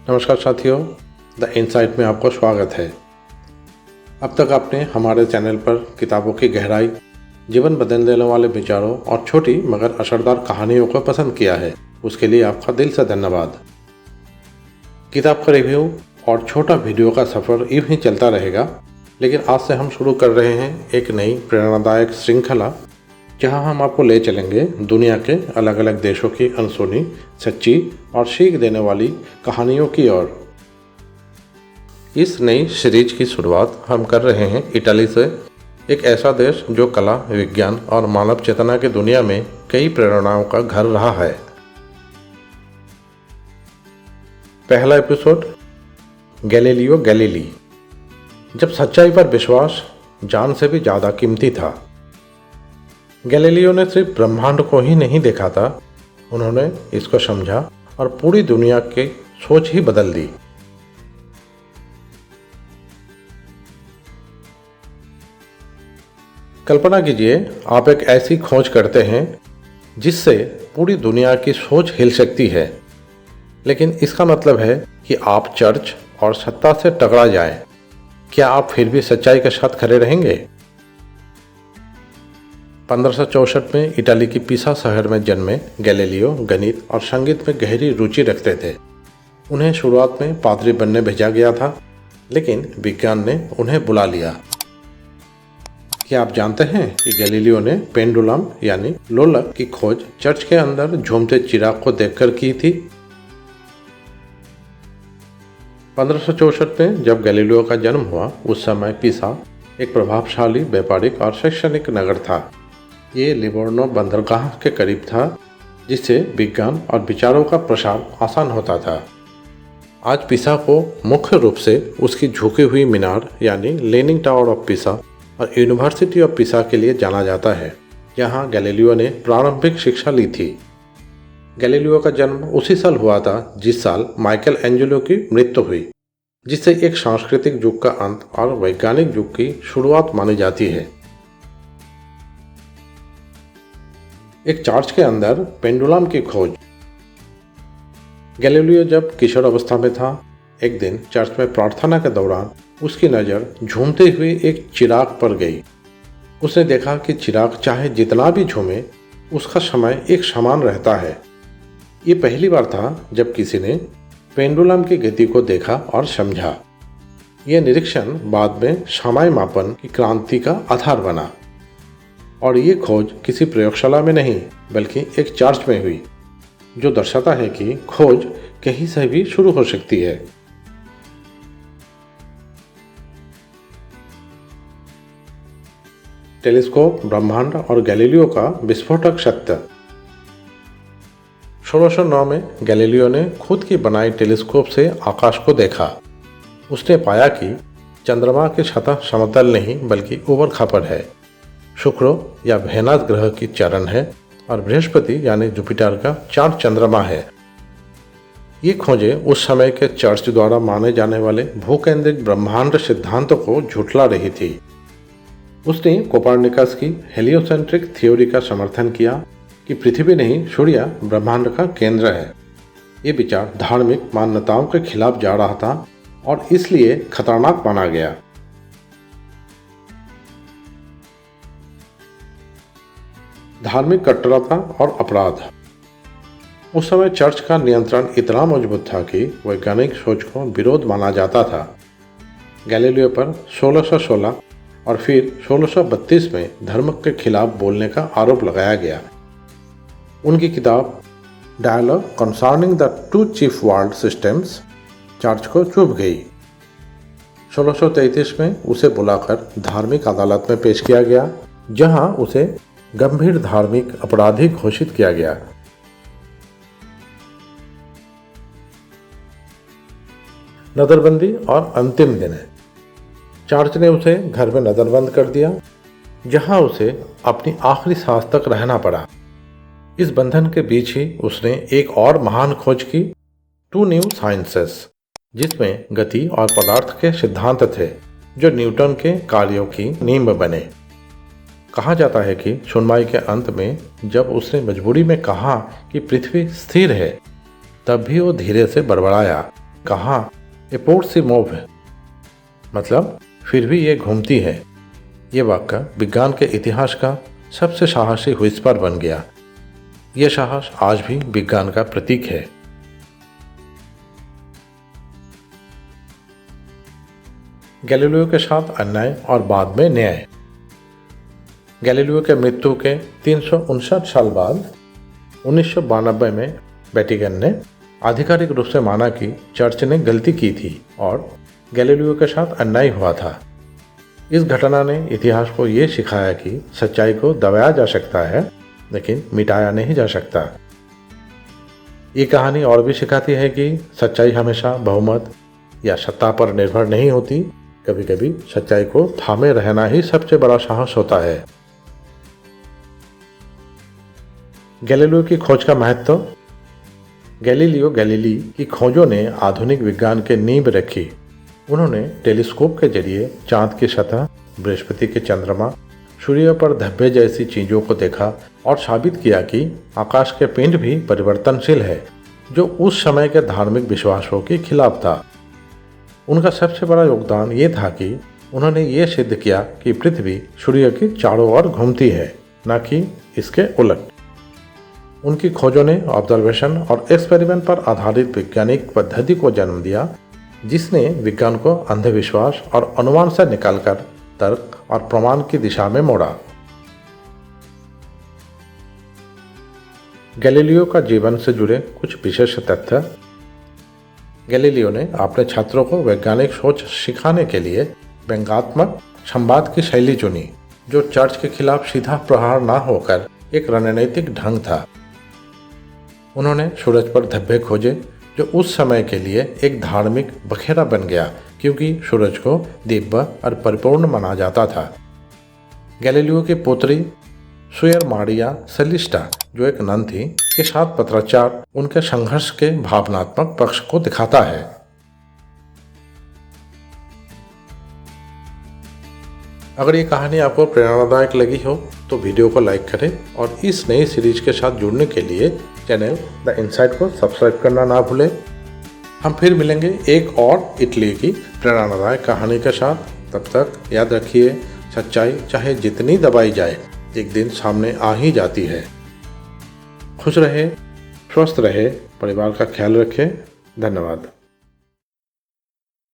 नमस्कार साथियों, the insight में आपको स्वागत है। अब तक आपने हमारे चैनल पर किताबों की गहराई, जीवन बदल देने वाले विचारों और छोटी मगर असरदार कहानियों को पसंद किया है, उसके लिए आपका दिल से धन्यवाद। किताब का रिव्यू और छोटा वीडियो का सफ़र यूं ही चलता रहेगा, लेकिन आज से हम शुरू कर रहे हैं एक नई प्रेरणादायक श्रृंखला, जहां हम आपको ले चलेंगे दुनिया के अलग अलग देशों की अनसुनी, सच्ची और सीख देने वाली कहानियों की ओर। इस नई सीरीज की शुरुआत हम कर रहे हैं इटली से, एक ऐसा देश जो कला, विज्ञान और मानव चेतना की दुनिया में कई प्रेरणाओं का घर रहा है। पहला एपिसोड, गैलीलियो गैलीली। जब सच्चाई पर विश्वास जान से भी ज़्यादा कीमती था। गैलीलियो ने सिर्फ ब्रह्मांड को ही नहीं देखा था, उन्होंने इसको समझा और पूरी दुनिया की सोच ही बदल दी। कल्पना कीजिए, आप एक ऐसी खोज करते हैं जिससे पूरी दुनिया की सोच हिल सकती है, लेकिन इसका मतलब है कि आप चर्च और सत्ता से टकरा जाएं। क्या आप फिर भी सच्चाई के साथ खड़े रहेंगे? 1564 में इटली की पिसा शहर में जन्मे गैलीलियो गणित और संगीत में गहरी रुचि रखते थे। उन्हें शुरुआत में पादरी बनने भेजा गया था, लेकिन विज्ञान ने उन्हें बुला लिया। क्या आप जानते हैं कि गैलीलियो ने पेंडुलम यानी लोलक की खोज चर्च के अंदर झूमते चिराग को देखकर की थी? 1564 में जब गैलीलियो का जन्म हुआ, उस समय पिसा एक प्रभावशाली व्यापारिक और शैक्षणिक नगर था। ये लिवोर्नो बंदरगाह के करीब था, जिससे विज्ञान और विचारों का प्रसार आसान होता था। आज पिसा को मुख्य रूप से उसकी झुकी हुई मीनार यानी लीनिंग टावर ऑफ पिसा और यूनिवर्सिटी ऑफ पिसा के लिए जाना जाता है, जहाँ गैलीलियो ने प्रारंभिक शिक्षा ली थी। गैलीलियो का जन्म उसी साल हुआ था जिस साल माइकल एंजेलो की मृत्यु हुई, जिससे एक सांस्कृतिक युग का अंत और वैज्ञानिक युग की शुरुआत मानी जाती है। एक चर्च के अंदर पेंडुलम की खोज। गैलीलियो जब किशोर अवस्था में था, एक दिन चर्च में प्रार्थना के दौरान उसकी नज़र झूमते हुए एक चिराग पर गई। उसने देखा कि चिराग चाहे जितना भी झूमे, उसका समय एक समान रहता है। ये पहली बार था जब किसी ने पेंडुलम की गति को देखा और समझा। यह निरीक्षण बाद में समय मापन की क्रांति का आधार बना। और ये खोज किसी प्रयोगशाला में नहीं, बल्कि एक चर्च में हुई, जो दर्शाता है कि खोज कहीं से भी शुरू हो सकती है। टेलीस्कोप, ब्रह्मांड और गैलीलियो का विस्फोटक सत्य। 1609 में गैलीलियो ने खुद की बनाई टेलीस्कोप से आकाश को देखा। उसने पाया कि चंद्रमा की सतह समतल नहीं बल्कि ऊबड़ खाबड़ है। शुक्र या वेनस ग्रह की चरण है और बृहस्पति यानी जुपिटर का 4 चंद्रमा है। ये खोजें उस समय के चर्च द्वारा माने जाने वाले भूकेंद्रित ब्रह्मांड सिद्धांत को झुठला रही थी। उसने कोपरनिकस की हेलियोसेंट्रिक थ्योरी का समर्थन किया कि पृथ्वी नहीं, सूर्य ब्रह्मांड का केंद्र है। ये विचार धार्मिक मान्यताओं के खिलाफ जा रहा था और इसलिए खतरनाक माना गया। धार्मिक कट्टरता और अपराध। उस समय चर्च का नियंत्रण इतना मजबूत था कि वैज्ञानिक सोच को विरोध माना जाता था। गैलीलियो पर 1616 और फिर 1632 में धर्म के खिलाफ बोलने का आरोप लगाया गया। उनकी किताब dialogue concerning the two chief world systems church को चुभ गई। 1633 में उसे बुलाकर धार्मिक अदालत में पेश किया गया, जहां उसे गंभीर धार्मिक अपराधी घोषित किया गया। नजरबंदी और अंतिम दिन। चर्च ने उसे घर में नजरबंद कर दिया, जहां उसे अपनी आखिरी सांस तक रहना पड़ा। इस बंधन के बीच ही उसने एक और महान खोज की, 2 न्यू साइंसेस, जिसमें गति और पदार्थ के सिद्धांत थे जो न्यूटन के कार्यों की नींव बने। कहा जाता है कि सुनवाई के अंत में जब उसने मजबूरी में कहा कि पृथ्वी स्थिर है, तब भी वो धीरे से बड़बड़ाया, कहा ए पोर्ट सी मूव है, मतलब फिर भी ये घूमती है। ये वाक्य विज्ञान के इतिहास का सबसे साहसी व्हिस्पर बन गया। यह साहस आज भी विज्ञान का प्रतीक है। गैलीलियो के साथ अन्याय और बाद में न्याय। गैलीलियो के मृत्यु के 359 साल बाद 1992 में वेटिकन ने आधिकारिक रूप से माना कि चर्च ने गलती की थी और गैलीलियो के साथ अन्याय हुआ था। इस घटना ने इतिहास को ये सिखाया कि सच्चाई को दबाया जा सकता है लेकिन मिटाया नहीं जा सकता। ये कहानी और भी सिखाती है कि सच्चाई हमेशा बहुमत या सत्ता पर निर्भर नहीं होती। कभी कभी सच्चाई को थामे रहना ही सबसे बड़ा साहस होता है। गैलीलियो की खोज का महत्व। गैलीलियो गैलीली की खोजों ने आधुनिक विज्ञान के नींव रखी। उन्होंने टेलीस्कोप के जरिए चांद की सतह, बृहस्पति के चंद्रमा, सूर्य पर धब्बे जैसी चीज़ों को देखा और साबित किया कि आकाश के पिंड भी परिवर्तनशील है, जो उस समय के धार्मिक विश्वासों के खिलाफ था। उनका सबसे बड़ा योगदान ये था कि उन्होंने ये सिद्ध किया कि पृथ्वी सूर्य की चारों ओर घूमती है, न कि इसके उलट। उनकी खोजों ने ऑब्जर्वेशन और एक्सपेरिमेंट पर आधारित वैज्ञानिक पद्धति को जन्म दिया, जिसने विज्ञान को अंधविश्वास और अनुमान से निकालकर तर्क और प्रमाण की दिशा में मोड़ा। गैलीलियो का जीवन से जुड़े कुछ विशेष तथ्य। गैलीलियो ने अपने छात्रों को वैज्ञानिक सोच सिखाने के लिए व्यंग्यात्मक संवाद की शैली चुनी, जो चर्च के खिलाफ सीधा प्रहार न होकर एक रणनीतिक ढंग था। उन्होंने सूरज पर धब्बे खोजे, जो उस समय के लिए एक धार्मिक बखेड़ा बन गया, क्योंकि सूरज को दिव्य और परिपूर्ण माना जाता था। गैलीलियो की पुत्री सुयर मारिया सेलिस्टा, जो एक नन थी, के साथ पत्राचार उनके संघर्ष के भावनात्मक पक्ष को दिखाता है। अगर ये कहानी आपको प्रेरणादायक लगी हो तो वीडियो को लाइक करें और इस नई सीरीज के साथ जुड़ने के लिए चैनल द इनसाइट को सब्सक्राइब करना ना भूलें। हम फिर मिलेंगे एक और इटली की प्रेरणादायक कहानी के साथ। तब तक याद रखिए, सच्चाई चाहे जितनी दबाई जाए एक दिन सामने आ ही जाती है। खुश रहे, स्वस्थ रहे, परिवार का ख्याल रखें। धन्यवाद।